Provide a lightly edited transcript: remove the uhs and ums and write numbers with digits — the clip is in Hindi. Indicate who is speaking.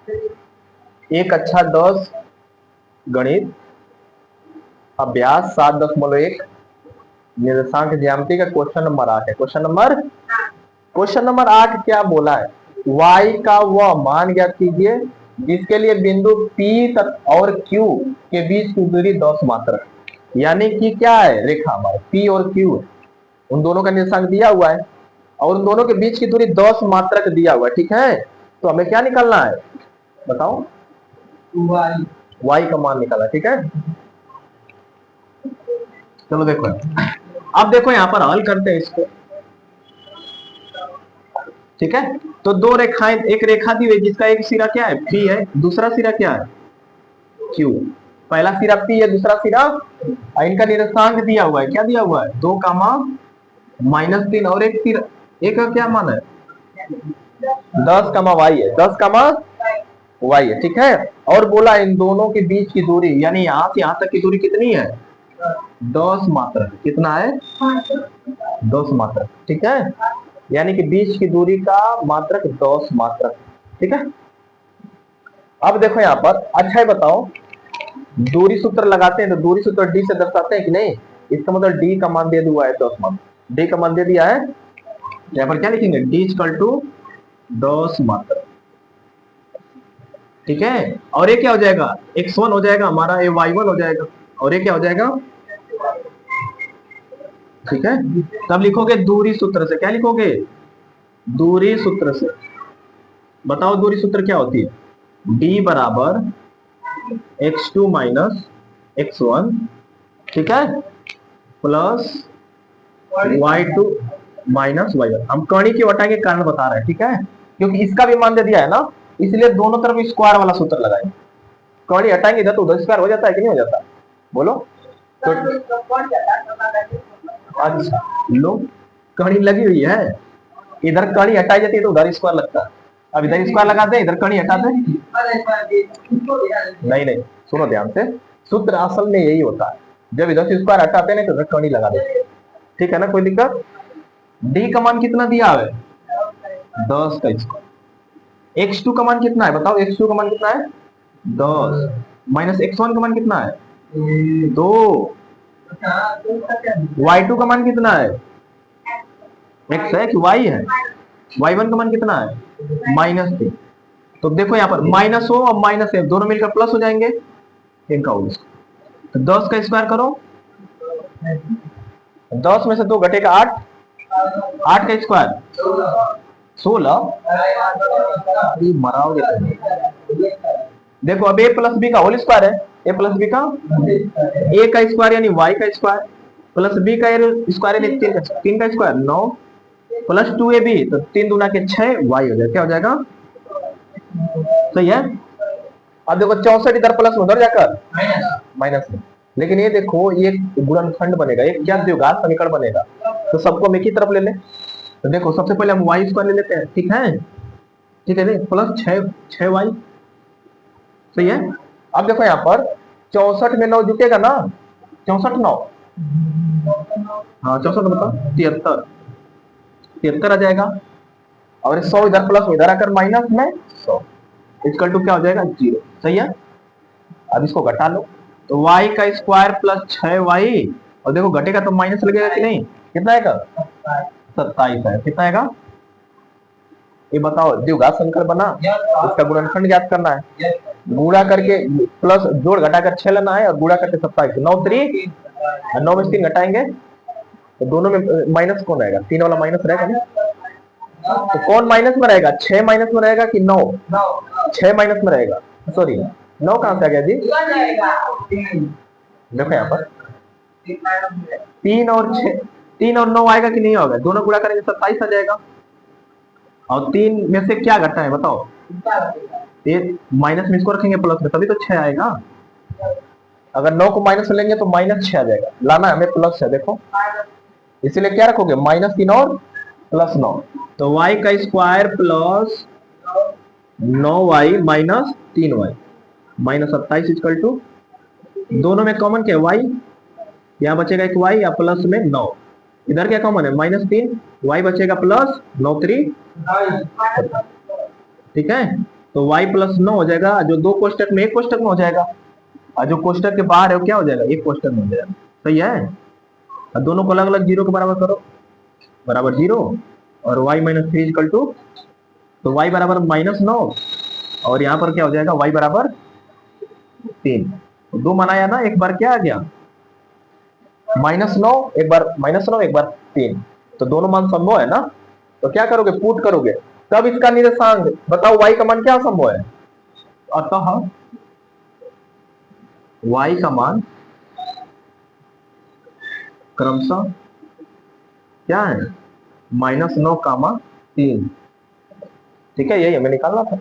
Speaker 1: एक अच्छा 10 गणित अभ्यास 7.1 निर्देशांक ज्यामिति का क्वेश्चन नंबर 8 है। क्वेश्चन नंबर 8 क्या बोला है? y का वह मान ज्ञात कीजिए जिसके लिए बिंदु P और Q के बीच की दूरी 10 मात्रक, यानी कि क्या है, रेखा हमारे P और Q है, उन दोनों का निर्देशांक दिया हुआ है और उन दोनों के बीच की दूरी 10 मात्रक दिया हुआ है। ठीक है, तो हमें क्या निकालना है बताओ? y का मान निकाला। ठीक है, चलो देखो, अब देखो यहां पर हल करते हैं इसको। ठीक है, तो दो रेखाएं, एक रेखा दी हुई जिसका एक सिरा क्या है, P है, दूसरा सिरा क्या है, Q। पहला सिरा P है, दूसरा सिरा, इनका निर्देशांक दिया हुआ है, क्या दिया हुआ है, 2 -3 और एक सिरा, एक का क्या मान है, 10 y है, 10 y है। ठीक है, और बोला इन दोनों के बीच की दूरी, यानी यहां से यहां तक की दूरी कितनी है, 10 मात्रक। कितना है, 10 मात्रक। ठीक है, यानी कि बीच की दूरी का मात्रक 10 मात्रक। ठीक है, अब देखो यहां पर, अच्छा है बताओ, दूरी सूत्र लगाते हैं तो दूरी सूत्र डी से दर्शाते हैं कि नहीं? इसका मतलब डी का मान दे दिया है 10 मात्रक, डी का मान दे दिया है। यहां पर क्या लिखेंगे, डी इक्वल टू 10 मात्रक। ठीक है, और ये क्या हो जाएगा, x1 हो जाएगा हमारा, ये y1 हो जाएगा, और ये क्या हो जाएगा। ठीक है, तब लिखोगे दूरी सूत्र से, क्या लिखोगे, दूरी सूत्र से। बताओ दूरी सूत्र क्या होती है, d बराबर x2 माइनस x1, ठीक है, प्लस y2 माइनस y1। हम कणी के वटा के कारण बता रहे हैं। ठीक है, क्योंकि इसका भी मान दे दिया है ना, इसलिए दोनों तरफ स्क्वायर वाला सूत्र लगाएंगे। कणी हटाएंगे तो उधर स्क्वायर हो जाता है कि नहीं हो जाता, बोलो तो। अच्छा लो, कणी लगी हुई है, इधर कणी हटाई जाती है तो उधर स्क्वायर लगता है। अब इधर स्क्वायर लगा दे, इधर कणी हटा दे। नहीं नहीं, सुनो ध्यान से, सूत्र असल में यही होता है, जब इधर से स्क्वायर हटाते हैं तो उधर कणी लगा देते। ठीक है ना, कोई दिक्कत? डी का मान कितना दिया है, 10 का स्क्वायर। x2 का मान कितना है बताओ, x2 का मान कितना है, 10, माइनस x1 का मान कितना है, 2, y2 का मान कितना है, x है कि y है, y1 का मान कितना है, -3। तो देखो यहाँ पर माइनस हो और माइनस है, दोनों मिलकर प्लस हो जाएंगे, इनका हो। तो 10 का स्क्वायर करो, 10 में से 2 घटेगा 8, 8 का स्क्वायर 16। मराओगे। देखो अब a प्लस बी का होल स्क्वायर है, a प्लस बी का, a का स्क्वायर यानी y का स्क्वायर, प्लस b का स्क्वायर यानी 3 का स्क्वायर 9, प्लस 2ab, तो 3 दूना के 6 y हो जाएगा, क्या हो जाएगा, सही है। अब देखो 64 इधर प्लस में, उधर जाकर माइनस में, लेकिन ये देखो ये गुणनखंड बनेगा, ये क्या द्विघात समीकरण बनेगा, तो सबको हम एक ही तरफ ले लें। तो देखो सबसे पहले हम y स्क्वायर ले लेते हैं। ठीक है, ठीक है, प्लस 6y, सही है। अब देखो यहाँ पर 64 में 9 जुटेगा ना, 64 9, हाँ 64 बताओ, 73, 73 आ जाएगा, और 100 इधर प्लस इधर आकर माइनस में 100, इक्वल टू क्या हो जाएगा, 0। सही है, अब इसको घटा लो, तो y का स्क्वायर प्लस 6y, और देखो घटेगा तो माइनस लगेगा कि नहीं, कितना आएगा, 27 है। कितना आएगा ये बताओ, द्विघात समीकरण बना, इसका गुणनखंड ज्ञात करना है, गुणा करके प्लस जोड़ घटाकर 6 लेना है और गुणा करके 27, 9 3, 9 में 3 घटाएंगे तो दोनों में माइनस कौन रहेगा, 3 वाला माइनस रहेगा ना, तो कौन माइनस में रहेगा, 6 माइनस में रहेगा कि 9, 6 माइनस में रहेगा, सॉरी 9 कहां से आ गया जी, देखो यहाँ पर 3 और 6, 3 और 9 आएगा कि नहीं होगा, दोनों गुणा करेंगे 27 आ जाएगा, और 3 में से क्या घटा है बताओ, माइनस में इसको रखेंगे प्लस में, तभी तो 6 आएगा। अगर 9 को माइनस में लेंगे तो -6 आ जाएगा, लाना है हमें प्लस है, देखो इसीलिए क्या रखोगे, -3 और प्लस 9, तो y का square plus 9y minus 3y minus 27 equal to, दोनों में कॉमन क्या है y, यहाँ बचेगा एक y या प्लस में 9, इधर क्या कॉमन है -3, y बचेगा प्लस 9 3, ठीक है। तो y प्लस 9 हो जाएगा, जो दो कोष्टक में एक कोष्टक में हो जाएगा, और जो कोष्टक के बाहर है वो क्या हो जाएगा, एक कोष्टक में हो जाएगा। सही है। और दोनों को अलग अलग जीरो के बराबर करो, बराबर जीरो, और y minus three equal to, तो y बराबर -9, और यहाँ पर क्या हो जाएगा, y बराबर 3। दो मनाया ना, एक बार क्या आ गया -9, एक बार -9, एक बार 3, तो दोनों मान संभव है ना। तो क्या करोगे, पुट करोगे, तब इसका निर्देशांक बताओ, y का मान क्या संभव है। अतः y का मान क्रमशः क्या है, -9, 3। ठीक है, यही हमें निकालना था।